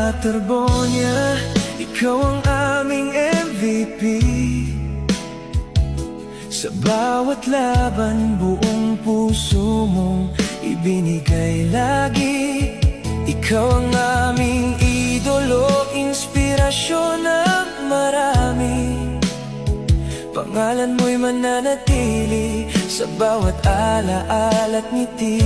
Baterbonia, ikaw ang aming MVP. Sa bawat laban, buong puso mong ibinigay lagi. Ikaw ang aming idolo, inspirasyon ng marami. Pangalan mo'y mananatili sa bawat alaala't ngiti.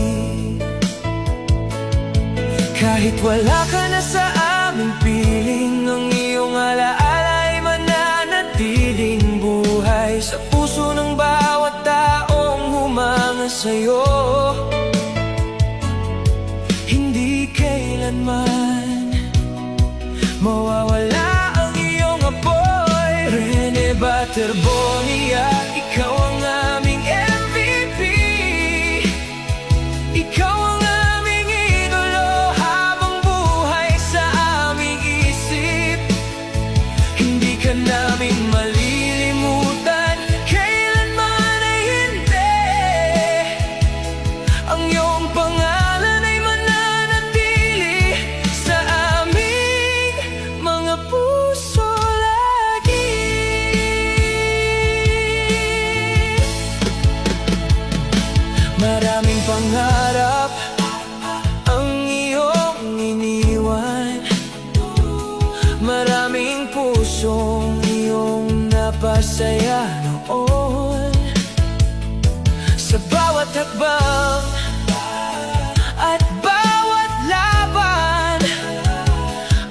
Kahit wala ka na sa aming piling, ang iyong alaala ay mananatiling buhay sa puso ng bawat taong humanga sa'yo. Hindi kailanman mawawala ang iyong apoy. Rene Baterbonia, ikaw ang aming MVP. Ikaw ang aming idolo habang buhay sa aming isip. Hindi ka namin malilimutan, kailanman ay hindi. Ang iyong pangalan ay mananatili sa aming mga puso lagi. Maraming pangarap ang iyong iniwan, maraming pusong iyong napasaya noon. Sa bawat hakbang at bawat laban,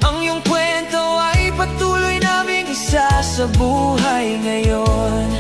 ang iyong kwento ay patuloy naming isa sa buhay ngayon.